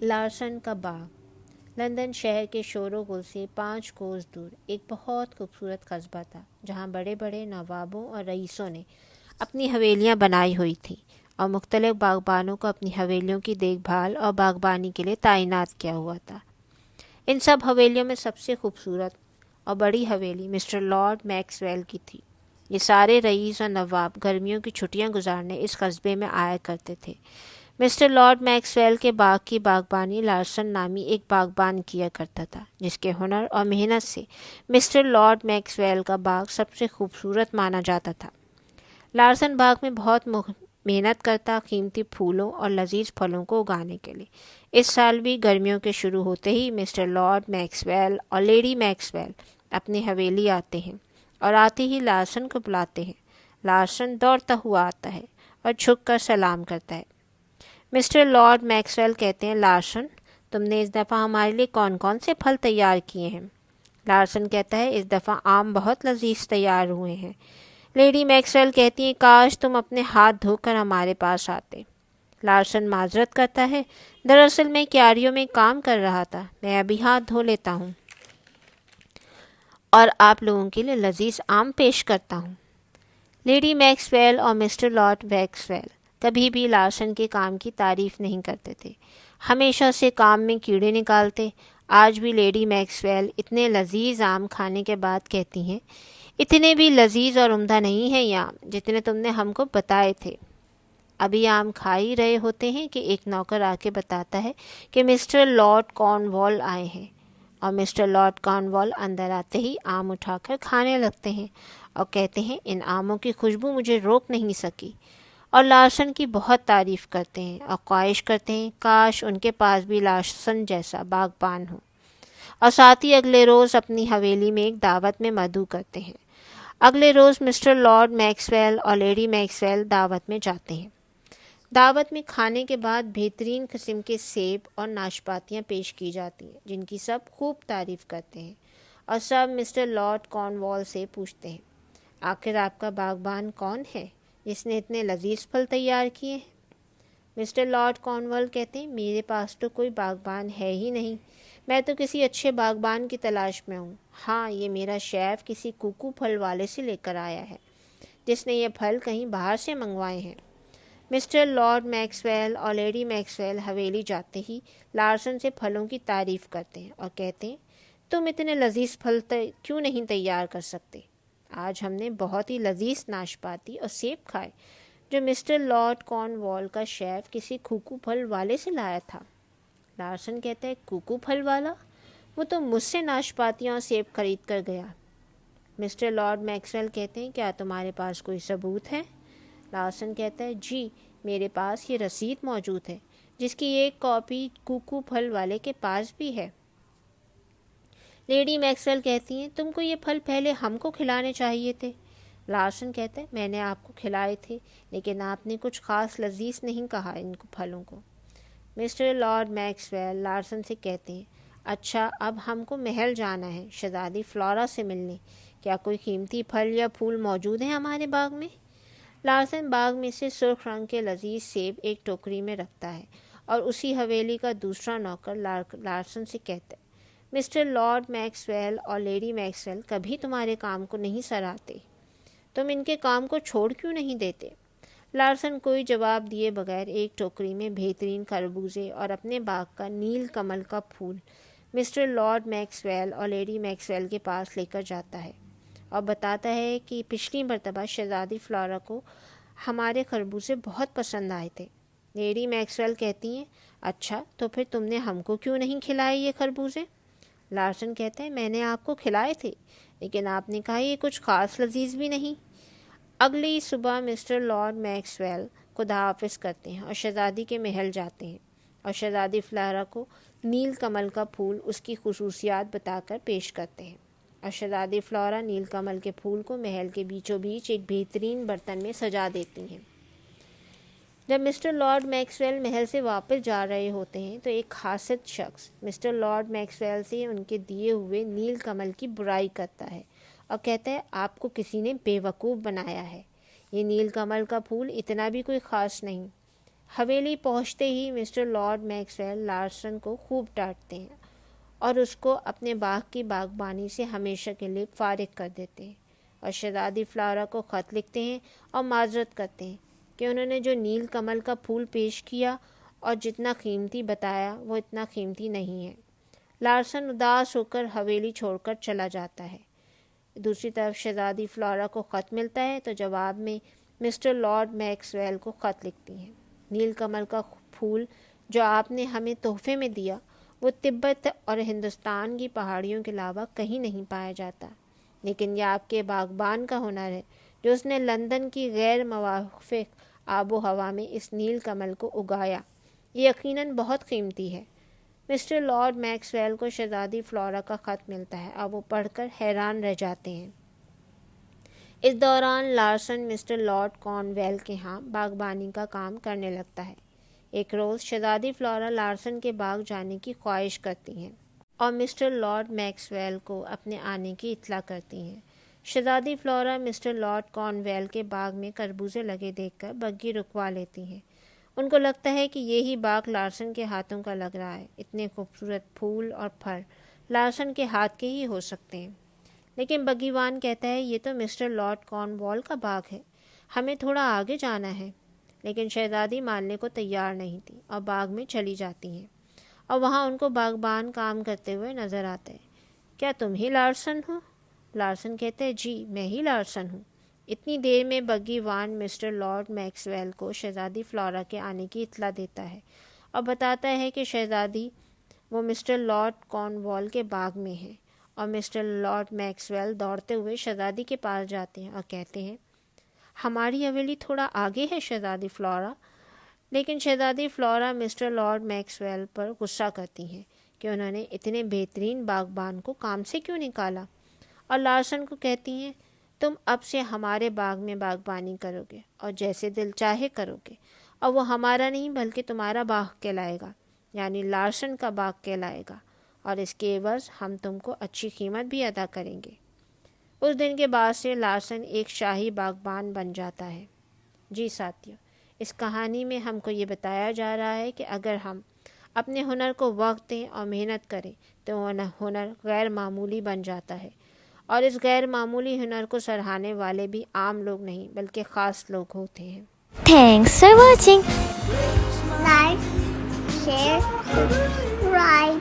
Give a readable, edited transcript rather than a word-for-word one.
Larsen کا باغ London شہر کے شور و غل سے 5 کوس دور ایک بہت خوبصورت قصبہ تھا، جہاں بڑے بڑے نوابوں اور رئیسوں نے اپنی حویلیاں بنائی ہوئی تھیں اور مختلف باغبانوں کو اپنی حویلیوں کی دیکھ بھال اور باغبانی کے لیے تعینات کیا ہوا تھا۔ ان سب حویلیوں میں سب سے خوبصورت اور بڑی حویلی مسٹر لارڈ میکس ویل کی تھی۔ یہ سارے رئیس اور نواب گرمیوں کی چھٹیاں گزارنے اس قصبے میں آیا کرتے تھے۔ مسٹر لارڈ میکس ویل کے باغ کی باغبانی لارسن نامی ایک باغبان کیا کرتا تھا، جس کے ہنر اور محنت سے مسٹر لارڈ میکس ویل کا باغ سب سے خوبصورت مانا جاتا تھا۔ لارسن باغ میں بہت محنت کرتا، قیمتی پھولوں اور لذیذ پھلوں کو اگانے کے لیے۔ اس سال بھی گرمیوں کے شروع ہوتے ہی مسٹر لارڈ میکس ویل اور لیڈی میکس ویل اپنی حویلی آتے ہیں اور آتے ہی لارسن کو بلاتے ہیں۔ لارسن دوڑتا ہوا آتا ہے اور جھک کر سلام کرتا ہے۔ مسٹر لارڈ میکس ویل کہتے ہیں، لارسن، تم نے اس دفعہ ہمارے لیے کون کون سے پھل تیار کیے ہیں؟ لارسن کہتا ہے، اس دفعہ آم بہت لذیذ تیار ہوئے ہیں۔ لیڈی میکس ویل کہتی ہیں، کاش تم اپنے ہاتھ دھو کر ہمارے پاس آتے۔ لارسن معذرت کرتا ہے، دراصل میں کیاریوں میں کام کر رہا تھا، میں ابھی ہاتھ دھو لیتا ہوں اور آپ لوگوں کے لیے لذیذ آم پیش کرتا ہوں۔ لیڈی میکس ویل اور مسٹر لارڈ میکس ویل کبھی بھی لارسن کے کام کی تعریف نہیں کرتے تھے، ہمیشہ سے کام میں کیڑے نکالتے۔ آج بھی لیڈی میکس ویل اتنے لذیذ آم کھانے کے بعد کہتی ہیں، اتنے بھی لذیذ اور عمدہ نہیں ہیں یہ آم جتنے تم نے ہم کو بتائے تھے۔ ابھی آم کھا ہی رہے ہوتے ہیں کہ ایک نوکر آ کے بتاتا ہے کہ مسٹر لارڈ کارن وال آئے ہیں، اور مسٹر لارڈ کارن وال اندر آتے ہی آم اٹھا کر کھانے لگتے ہیں اور کہتے ہیں، ان آموں کی خوشبو مجھے روک نہیں سکی، اور لارسن کی بہت تعریف کرتے ہیں اور خواہش کرتے ہیں کاش ان کے پاس بھی لارسن جیسا باغبان ہو، اور ساتھ ہی اگلے روز اپنی حویلی میں ایک دعوت میں مدعو کرتے ہیں۔ اگلے روز مسٹر لارڈ میکس ویل اور لیڈی میکس ویل دعوت میں جاتے ہیں۔ دعوت میں کھانے کے بعد بہترین قسم کے سیب اور ناشپاتیاں پیش کی جاتی ہیں، جن کی سب خوب تعریف کرتے ہیں، اور سب مسٹر لارڈ کارن وال سے پوچھتے ہیں، آخر آپ کا باغبان کون ہے جس نے اتنے لذیذ پھل تیار کیے ہیں؟ مسٹر لارڈ کارن وال کہتے ہیں، میرے پاس تو کوئی باغبان ہے ہی نہیں، میں تو کسی اچھے باغبان کی تلاش میں ہوں۔ ہاں، یہ میرا شیف کسی کوکو پھل والے سے لے کر آیا ہے، جس نے یہ پھل کہیں باہر سے منگوائے ہیں۔ مسٹر لارڈ میکس ویل اور لیڈی میکس ویل حویلی جاتے ہی لارسن سے پھلوں کی تعریف کرتے ہیں اور کہتے ہیں، تم اتنے لذیذ پھل کیوں نہیں تیار کر سکتے؟ آج ہم نے بہت ہی لذیذ ناشپاتی اور سیب کھائے جو مسٹر لارڈ کارن وال کا شیف کسی کوکو پھل والے سے لایا تھا۔ لارسن کہتا ہے، کوکو پھل والا؟ وہ تو مجھ سے ناشپاتیاں اور سیب خرید کر گیا۔ مسٹر لارڈ میکس ویل کہتے ہیں، کیا تمہارے پاس کوئی ثبوت ہے؟ لارسن کہتا ہے، جی، میرے پاس یہ رسید موجود ہے، جس کی ایک کاپی کوکو پھل والے کے پاس بھی ہے۔ لیڈی میکس ویل کہتی ہیں، تم کو یہ پھل پہلے ہم کو کھلانے چاہیے تھے۔ لارسن کہتا ہے، میں نے آپ کو کھلائے تھے، لیکن آپ نے کچھ خاص لذیذ نہیں کہا ان پھلوں کو۔ Mister Lord Maxwell Larson سے کہتے ہیں، اچھا، اب ہم کو محل جانا ہے شہزادی فلورا سے ملنے، کیا کوئی قیمتی پھل یا پھول موجود ہیں ہمارے باغ میں؟ لارسن باغ میں سے سرخ رنگ کے لذیذ سیب ایک ٹوکری میں رکھتا ہے، اور اسی حویلی کا دوسرا نوکر لارسن سے کہتا ہے، مسٹر لارڈ میکس ویل اور لیڈی میکس ویل کبھی تمہارے کام کو نہیں سراہتے، تم ان کے کام کو چھوڑ کیوں نہیں دیتے؟ لارسن کوئی جواب دیے بغیر ایک ٹوکری میں بہترین خربوزے اور اپنے باغ کا نیل کمل کا پھول مسٹر لارڈ میکس ویل اور لیڈی میکس ویل کے پاس لے کر جاتا ہے اور بتاتا ہے کہ پچھلی مرتبہ شہزادی فلورا کو ہمارے خربوزے بہت پسند آئے تھے۔ لیڈی میکس ویل کہتی ہیں، اچھا، تو پھر تم نے ہم کو کیوں نہیں کھلائے یہ خربوزے؟ لارسن کہتے ہیں، میں نے آپ کو کھلائے تھے، لیکن آپ نے کہا یہ کچھ خاص لذیذ بھی نہیں۔ اگلی صبح مسٹر لارڈ میکس ویل خدا حافظ کرتے ہیں اور شہزادی کے محل جاتے ہیں، اور شہزادی فلورا کو نیل کمل کا پھول اس کی خصوصیات بتا کر پیش کرتے ہیں، اور شہزادی فلورا نیل کمل کے پھول کو محل کے بیچوں بیچ ایک بہترین برتن میں سجا دیتی ہیں۔ جب mister Lord Max well Mahal سے واپس جا رہے ہوتے ہیں تو ایک حاسد شخص مسٹر لارڈ میکس ویل سے ان کے دیے ہوئے نیل کمل کی برائی کرتا ہے اور کہتا ہے، آپ کو کسی نے بے وقوف بنایا ہے، یہ نیل کمل کا پھول اتنا بھی کوئی خاص نہیں، حویلی پہنچتے ہی مسٹر لارڈ میکسویل لارسن کو خوب ڈانٹتے ہیں اور اس کو اپنے باغ کی باغبانی سے ہمیشہ کے لیے فارغ کر دیتے ہیں، اور شہزادی فلورا کو خط لکھتے ہیں اور معذرت کرتے ہیں کہ انہوں نے جو نیل کمل کا پھول پیش کیا اور جتنا قیمتی بتایا وہ اتنا قیمتی نہیں ہے۔ لارسن اداس ہو کر حویلی چھوڑ کر چلا جاتا ہے۔ دوسری طرف شہزادی فلورا کو خط ملتا ہے تو جواب میں مسٹر لارڈ میکسویل کو خط لکھتی ہیں، نیل کمل کا پھول جو آپ نے ہمیں تحفے میں دیا وہ تبت اور ہندوستان کی پہاڑیوں کے علاوہ کہیں نہیں پایا جاتا، لیکن یہ آپ کے باغبان کا ہنر ہے جو اس نے لندن کی غیر موافق آب و ہوا میں اس نیل کمل کو اگایا، یہ یقیناً بہت قیمتی ہے۔ مسٹر لارڈ میکسویل کو شہزادی فلورا کا خط ملتا ہے اور وہ پڑھ کر حیران رہ جاتے ہیں۔ اس دوران لارسن مسٹر لارڈ کارنویل کے ہاں باغبانی کا کام کرنے لگتا ہے۔ ایک روز شہزادی فلورا لارسن کے باغ جانے کی خواہش کرتی ہیں اور مسٹر لارڈ میکسویل کو اپنے آنے کی اطلاع کرتی ہیں۔ شہزادی فلورا مسٹر لارڈ کارنویل کے باغ میں خربوزے لگے دیکھ کر بگی رکوا لیتی ہیں۔ ان کو لگتا ہے کہ یہی باغ لارسن کے ہاتھوں کا لگ رہا ہے، اتنے خوبصورت پھول اور پھل لارسن کے ہاتھ کے ہی ہو سکتے ہیں۔ لیکن بگیوان کہتا ہے یہ تو مسٹر لارڈ کارنوال کا باغ ہے، ہمیں تھوڑا آگے جانا ہے۔ لیکن شہزادی ماننے کو تیار نہیں تھی اور باغ میں چلی جاتی ہیں، اور وہاں ان کو باغبان کام کرتے ہوئے نظر آتے ہیں۔ کیا تم ہی لارسن ہو؟ لارسن کہتے ہیں جی میں ہی لارسن ہوں۔ اتنی دیر میں بگیوان مسٹر لارڈ میکسویل کو شہزادی فلورا کے آنے کی اطلاع دیتا ہے اور بتاتا ہے کہ شہزادی وہ مسٹر لارڈ کارنوال کے باغ میں ہیں، اور مسٹر لارڈ میکسویل دوڑتے ہوئے شہزادی کے پاس جاتے ہیں اور کہتے ہیں ہماری حویلی تھوڑا آگے ہے شہزادی فلورا۔ لیکن شہزادی فلورا مسٹر لارڈ میکسویل پر غصہ کرتی ہیں کہ انہوں نے اتنے بہترین باغبان کو کام سے کیوں نکالا، اور لارسن کو کہتی ہیں تم اب سے ہمارے باغ میں باغبانی کرو گے اور جیسے دل چاہے کرو گے، اور وہ ہمارا نہیں بلکہ تمہارا باغ کہلائے گا، یعنی لارسن کا باغ کہلائے گا، اور اس کے عوض ہم تم کو اچھی قیمت بھی ادا کریں گے۔ اس دن کے بعد سے لارسن ایک شاہی باغبان بن جاتا ہے۔ جی ساتھیو، اس کہانی میں ہم کو یہ بتایا جا رہا ہے کہ اگر ہم اپنے ہنر کو وقت دیں اور محنت کریں تو وہ ہنر غیر معمولی بن جاتا ہے، اور اس غیر معمولی ہنر کو سراہنے والے بھی عام لوگ نہیں بلکہ خاص لوگ ہوتے ہیں۔ Thanks for watching. Like, share, subscribe.